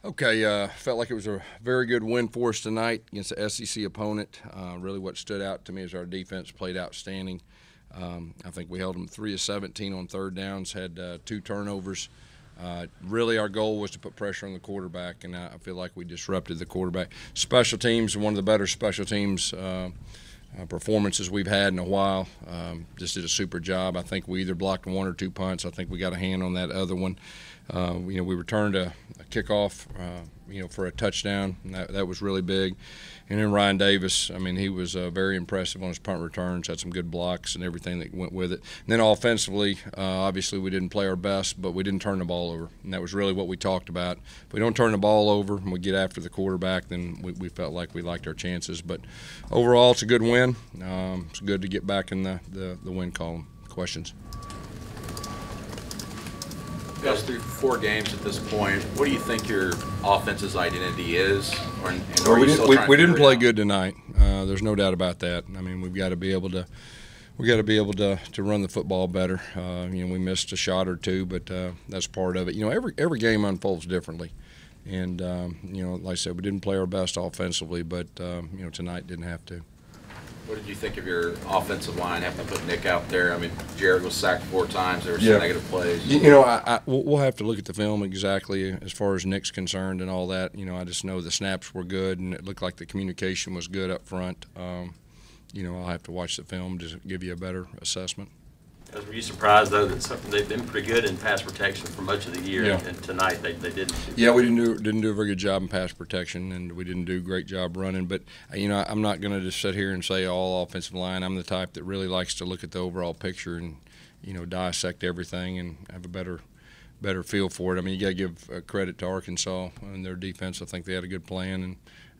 Okay, felt like it was a very good win for us tonight against the SEC opponent. Really what stood out to me is our defense played outstanding. I think we held them 3 of 17 on third downs, had 2 turnovers. Really our goal was to put pressure on the quarterback, and I feel like we disrupted the quarterback. Special teams, one of the better special teams performances we've had in a while. Just did a super job. I think we either blocked 1 or 2 punts. I think we got a hand on that other one. We returned a kickoff, for a touchdown, and that was really big. And then Ryan Davis, I mean, he was very impressive on his punt returns, had some good blocks and everything that went with it. And then offensively, obviously we didn't play our best, but we didn't turn the ball over, and that was really what we talked about. If we don't turn the ball over and we get after the quarterback, then we felt like we liked our chances. But overall, it's a good win. It's good to get back in the win column. Questions? Gus, through 4 games at this point, what do you think your offense's identity is? We didn't play good tonight. There's no doubt about that. I mean, we've got to be able to run the football better. We missed a shot or 2, but that's part of it. Every game unfolds differently, and like I said, we didn't play our best offensively, but tonight didn't have to. What did you think of your offensive line having to put Nick out there? I mean, Jared was sacked 4 times. There were some negative plays. We'll have to look at the film exactly as far as Nick's concerned and all that. I just know the snaps were good, and it looked like the communication was good up front. I'll have to watch the film to give you a better assessment. Were you surprised, though, that they've been pretty good in pass protection for much of the year, and tonight they didn't? Yeah, we didn't do a very good job in pass protection, and we didn't do a great job running. But I'm not going to just sit here and say all offensive line. I'm the type that really likes to look at the overall picture and dissect everything and have a better feel for it. I mean, you got to give credit to Arkansas and their defense. I think they had a good plan, and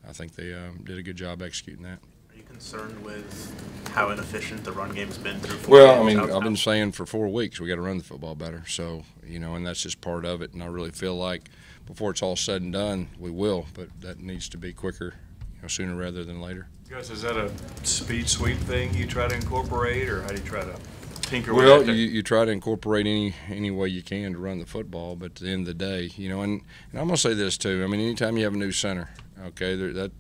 I think they did a good job executing that. Concerned with how inefficient the run game's been through 4 Well, games? I mean, I've been saying for 4 weeks we got to run the football better. So, and that's just part of it. And I really feel like before it's all said and done, we will. But that needs to be quicker, sooner rather than later. Gus, is that a speed sweep thing you try to incorporate, or how do you try to tinker with it? Well, that? you try to incorporate any way you can to run the football. But at the end of the day, and I'm going to say this too. I mean, anytime you have a new center, okay,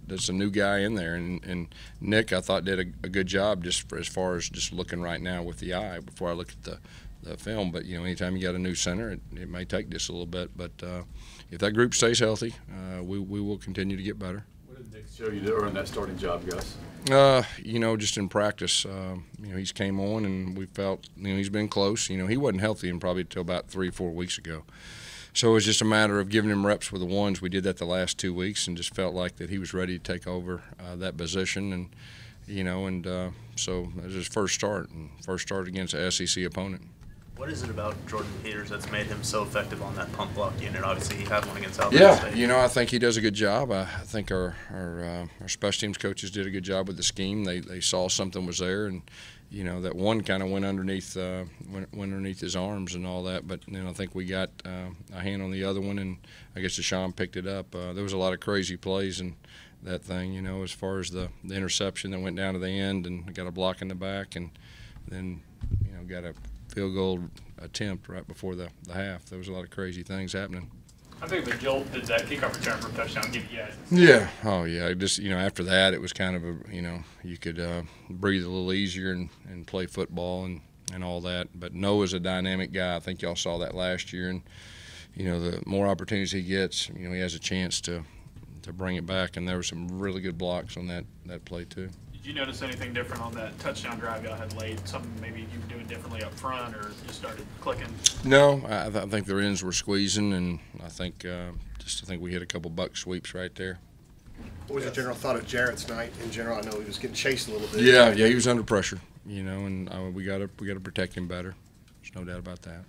that's a new guy in there, and Nick, I thought, did a good job just as far as just looking right now with the eye before I look at the film. But anytime you got a new center, it may take just a little bit. But if that group stays healthy, we will continue to get better. What did Nick show you during that starting job, Gus? Just in practice, he's came on and we felt, he's been close. He wasn't healthy probably until about 3 or 4 weeks ago. So it was just a matter of giving him reps with the ones. We did that the last 2 weeks and just felt like that he was ready to take over that position. And, so it was his first start against an SEC opponent. What is it about Jordan Peters that's made him so effective on that punt block unit? Obviously, he had one against Alabama State. I think he does a good job. I think our special teams coaches did a good job with the scheme. They saw something was there, and that one kind of went underneath his arms and all that. But I think we got a hand on the other one, and I guess Deshaun picked it up. There was a lot of crazy plays in that thing, as far as the interception that went down to the end and got a block in the back, and then got a field goal attempt right before the half. There was a lot of crazy things happening. How big of a jolt did that kickoff return for a touchdown give you guys? Yeah. Oh, yeah. Just, after that, it was kind of you could breathe a little easier and play football and all that. But Noah's a dynamic guy. I think y'all saw that last year. And, the more opportunities he gets, he has a chance to bring it back. And there were some really good blocks on that play, too. Did you notice anything different on that touchdown drive y'all had late? Something maybe you were doing differently up front, or just started clicking? No, I think their ends were squeezing, and I think we hit a couple buck sweeps right there. What was your general thought of Jarrett's night in general? I know he was getting chased a little bit. Yeah, he was under pressure, and we got to protect him better. There's no doubt about that.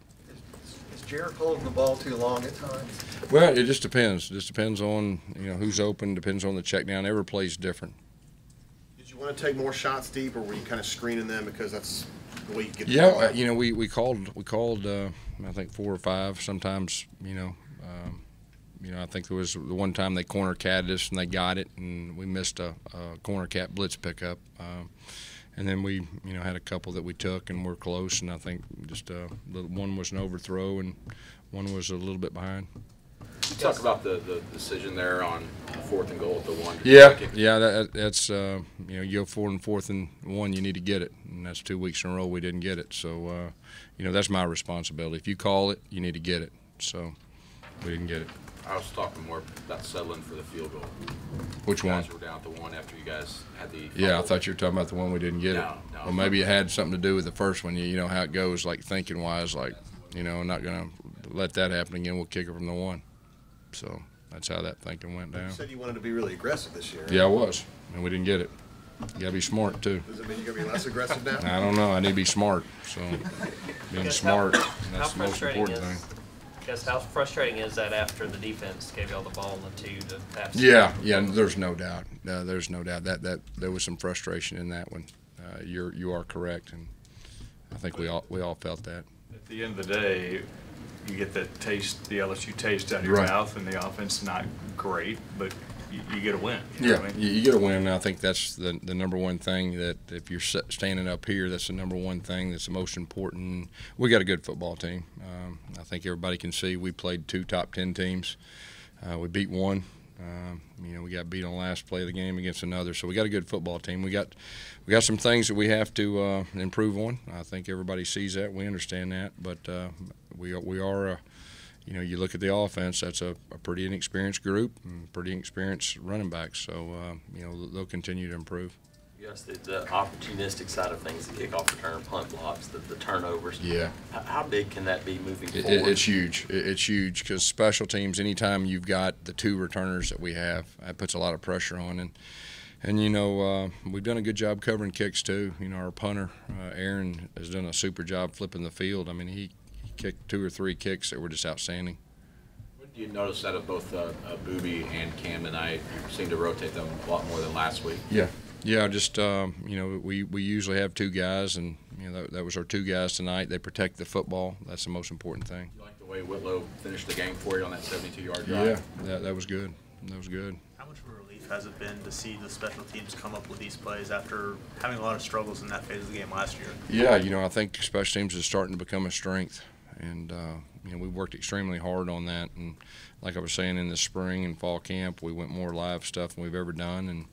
Is Jarrett holding the ball too long at times? Well, it just depends. It just depends on who's open. Depends on the check down. Every play is different. Did you want to take more shots deep, or were you kind of screening them because that's the way you get? Yeah, we called. I think 4 or 5 sometimes. I think there was the one time they corner catted us and they got it, and we missed a corner cat blitz pickup. And then we, had a couple that we took and we're close, and I think just one was an overthrow and one was a little bit behind. Talk about the decision there on 4th and goal at the 1. That's you go 4 and 4th and 1, you need to get it, and that's 2 weeks in a row we didn't get it. So that's my responsibility. If you call it, you need to get it. So we didn't get it. I was talking more about settling for the field goal. Which you one? guys were down at the 1 after you guys had the Yeah, I fumble. thought you were talking about the one we didn't get it. No. Well, maybe it had something to do with the first one. You know how it goes, like thinking wise, like not going to let that happen again. We'll kick it from the 1. So that's how that thinking went down. You said you wanted to be really aggressive this year. Yeah, I was, and we didn't get it. You got to be smart too. Does it mean you're going to be less aggressive now? I don't know. I need to be smart. So being Guess smart, how that's the most frustrating important thing. Guess how frustrating is that after the defense gave y'all the ball in the 2 to pass? Yeah, there's no doubt. There's no doubt that there was some frustration in that one. You are correct, and I think we all felt that. At the end of the day, you get that taste, the LSU taste out of your Right. mouth, and the offense not great, but you get a win. You know Yeah, what I mean? you get a win. And I think that's the number one thing, that if you're standing up here, that's the number one thing that's the most important. We got a good football team. I think everybody can see we played 2 top 10 teams. We beat one. We got beat on the last play of the game against another. So we got a good football team. We got some things that we have to improve on. I think everybody sees that. We understand that. But we are. You look at the offense, that's a pretty inexperienced group, and pretty inexperienced running backs. So, they'll continue to improve. Yes, the opportunistic side of things, the kickoff return, punt blocks, the turnovers. Yeah. How big can that be moving forward? It's huge. It's huge because special teams, anytime you've got the 2 returners that we have, that puts a lot of pressure on. And we've done a good job covering kicks too. Our punter, Aaron, has done a super job flipping the field. I mean, he kicked 2 or 3 kicks that were just outstanding. You notice that of both Booby and Cam tonight, you seem to rotate them a lot more than last week. Yeah, just we usually have 2 guys, and that was our 2 guys tonight. They protect the football. That's the most important thing. You like the way Whitlow finished the game for you on that 72-yard drive? Yeah, that was good. That was good. How much of a relief has it been to see the special teams come up with these plays after having a lot of struggles in that phase of the game last year? Yeah, I think special teams is starting to become a strength, and we worked extremely hard on that. And like I was saying, in the spring and fall camp, we went more live stuff than we've ever done, and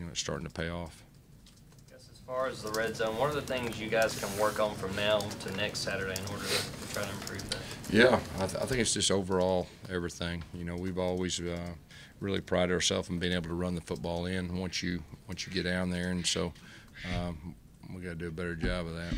it's starting to pay off. Guess as far as the red zone, what are the things you guys can work on from now to next Saturday in order to try to improve that? Yeah, I think it's just overall everything. We've always really prided ourselves in being able to run the football in once you get down there, and so we got to do a better job of that.